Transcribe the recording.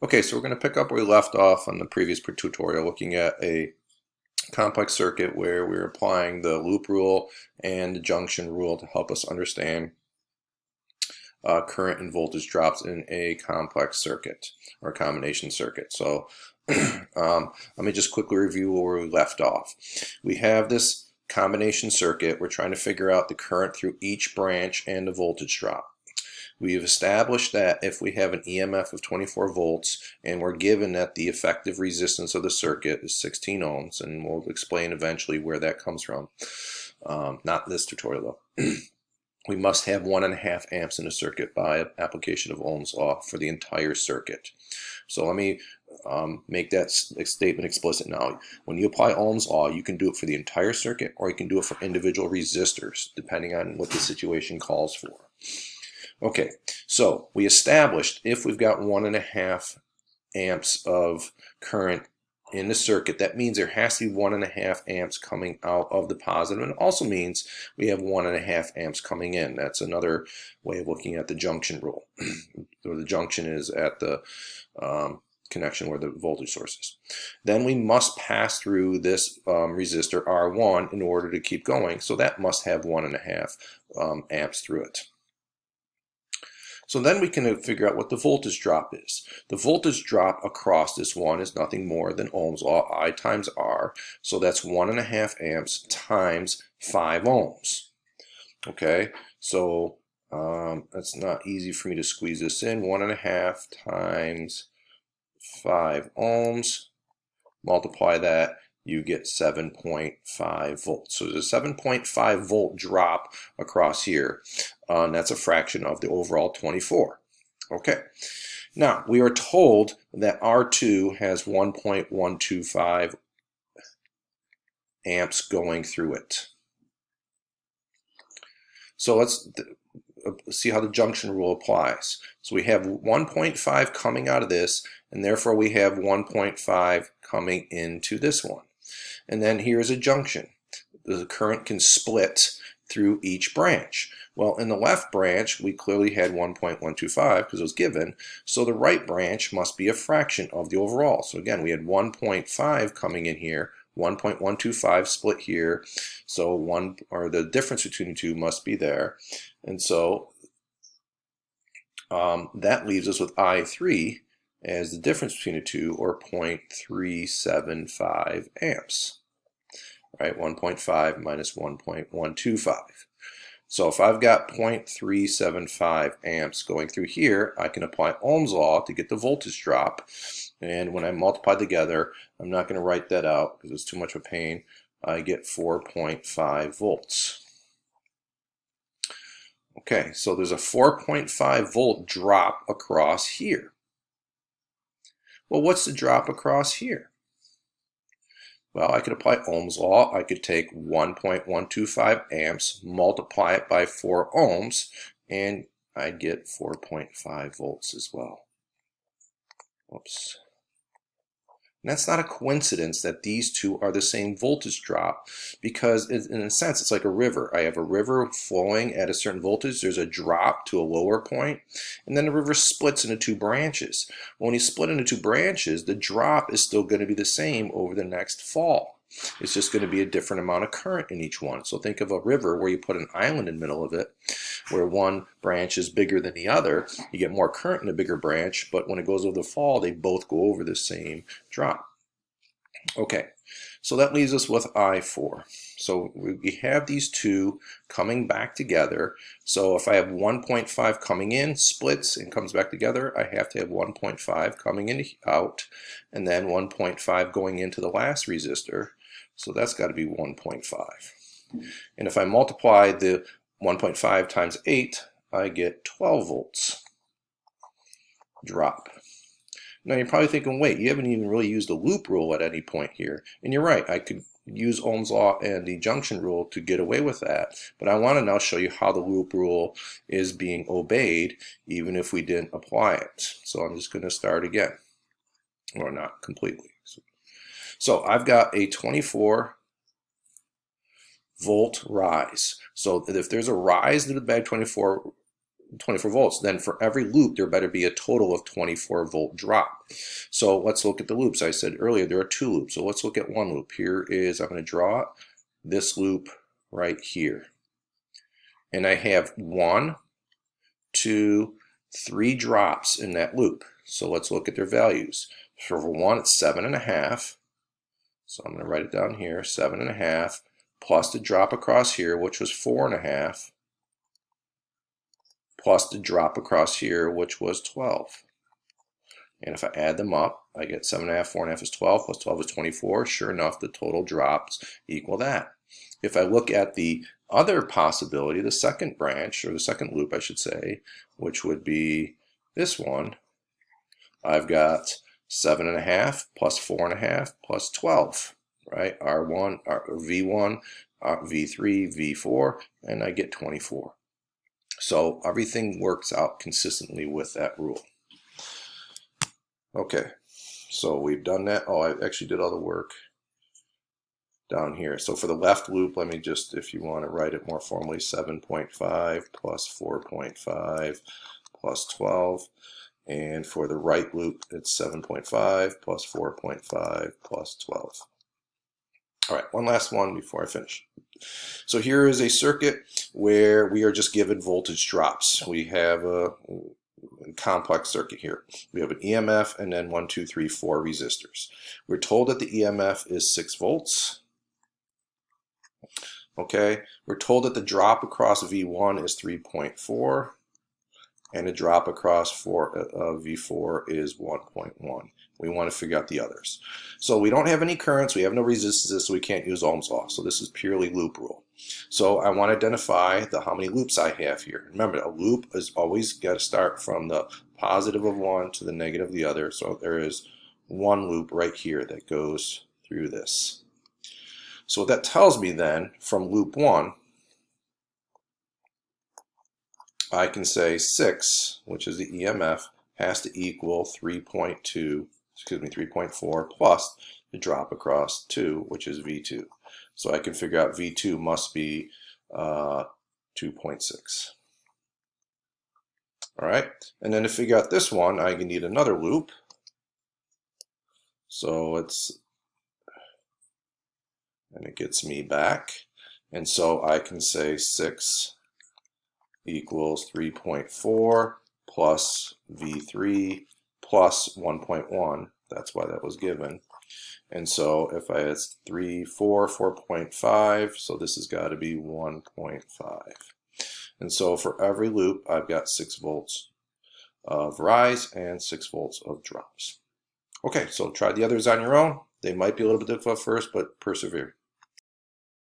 Okay, so we're going to pick up where we left off on the previous tutorial, looking at a complex circuit where we're applying the loop rule and the junction rule to help us understand current and voltage drops in a complex circuit or combination circuit. So let me just quickly review where we left off. We have this combination circuit. We're trying to figure out the current through each branch and the voltage drop. We've established that if we have an EMF of 24 volts and we're given that the effective resistance of the circuit is 16 ohms, and we'll explain eventually where that comes from. Not in this tutorial though. We must have 1.5 amps in the circuit by application of Ohm's law for the entire circuit. So let me make that statement explicit now. When you apply Ohm's law, you can do it for the entire circuit or you can do it for individual resistors, depending on what the situation calls for. Okay, so we established if we've got 1.5 amps of current in the circuit, that means there has to be 1.5 amps coming out of the positive, and it also means we have 1.5 amps coming in. That's another way of looking at the junction rule. Where the junction is at the connection where the voltage source is. Then we must pass through this resistor R1 in order to keep going, so that must have 1.5 amps through it. So then we can figure out what the voltage drop is. The voltage drop across this one is nothing more than Ohm's law, I times R. So that's 1.5 amps times 5 ohms. Okay, so that's not easy for me to squeeze this in. 1.5 times 5 ohms. Multiply that, you get 7.5 volts. So there's a 7.5 volt drop across here. And that's a fraction of the overall 24. Okay. Now, we are told that R2 has 1.125 amps going through it. So let's see how the junction rule applies. So we have 1.5 coming out of this, and therefore we have 1.5 coming into this one. And then here's a junction. The current can split through each branch. Well, in the left branch, we clearly had 1.125 because it was given, so the right branch must be a fraction of the overall. So again, we had 1.5 coming in here, 1.125 split here, so the difference between the two must be there. And so that leaves us with I3 as the difference between the two, or 0.375 amps. Right, 1.5 minus 1.125. So if I've got 0.375 amps going through here, I can apply Ohm's law to get the voltage drop. And when I multiply together, I'm not going to write that out because it's too much of a pain. I get 4.5 volts. Okay, so there's a 4.5 volt drop across here. Well, what's the drop across here? Well, I could apply Ohm's law. I could take 1.125 amps, multiply it by 4 ohms, and I'd get 4.5 volts as well. Oops. And that's not a coincidence that these two are the same voltage drop, because in a sense it's like a river. I have a river flowing at a certain voltage, there's a drop to a lower point, and then the river splits into two branches. When you split into two branches, the drop is still going to be the same over the next fall. It's just going to be a different amount of current in each one. So think of a river where you put an island in the middle of it, where one branch is bigger than the other. You get more current in a bigger branch, but when it goes over the fall, they both go over the same drop. Okay, so that leaves us with I4. So we have these two coming back together. So if I have 1.5 coming in, splits, and comes back together, I have to have 1.5 coming in out, and then 1.5 going into the last resistor. So that's got to be 1.5. And if I multiply the 1.5 times 8, I get 12 volts drop. Now you're probably thinking, wait, you haven't even really used the loop rule at any point here. And you're right, I could use Ohm's law and the junction rule to get away with that. But I want to now show you how the loop rule is being obeyed even if we didn't apply it. So I'm just going to start again. Or not completely. So I've got a 24 volt rise. So if there's a rise to the bag 24 24 volts, then for every loop there better be a total of 24 volt drop. So let's look at the loops. I said earlier there are 2 loops, so let's look at one loop. Here is, I'm going to draw this loop right here, and I have 1, 2, 3 drops in that loop. So let's look at their values. So for 1 it's 7.5, so I'm going to write it down here, 7.5 plus the drop across here, which was 4.5, plus the drop across here, which was 12. And if I add them up, I get 7.5, 4.5 is 12, plus 12 is 24. Sure enough, the total drops equal that. If I look at the other possibility, the second branch, or the second loop, I should say, which would be this one, I've got 7.5 plus 4.5 plus 12, right? R1, V1, V3, V4, and I get 24. So everything works out consistently with that rule. Okay, so we've done that. Oh, I actually did all the work down here. So for the left loop, let me just, if you want to write it more formally, 7.5 plus 4.5 plus 12. And for the right loop, it's 7.5 plus 4.5 plus 12. All right, one last one before I finish. So here is a circuit where we are just given voltage drops. We have a complex circuit here. We have an EMF and then 1, 2, 3, 4 resistors. We're told that the EMF is 6 volts. Okay, we're told that the drop across V1 is 3.4. and the drop across for V4 is 1.1. We want to figure out the others. So we don't have any currents, we have no resistances, so we can't use Ohm's law. So this is purely loop rule. So I want to identify how many loops I have here. Remember, a loop is always got to start from the positive of one to the negative of the other. So there is one loop right here that goes through this. So what that tells me then, from loop 1, I can say 6, which is the EMF, has to equal 3.4 plus the drop across 2, which is V2. So I can figure out V2 must be 2.6. All right, and then to figure out this one, I need another loop. So it gets me back. And so I can say 6 equals 3.4 plus V3 plus 1.1. That's why that was given. And so if I had 3, 4, 4.5, so this has got to be 1.5. And so for every loop, I've got 6 volts of rise and 6 volts of drops. Okay, so try the others on your own. They might be a little bit difficult at first, but persevere.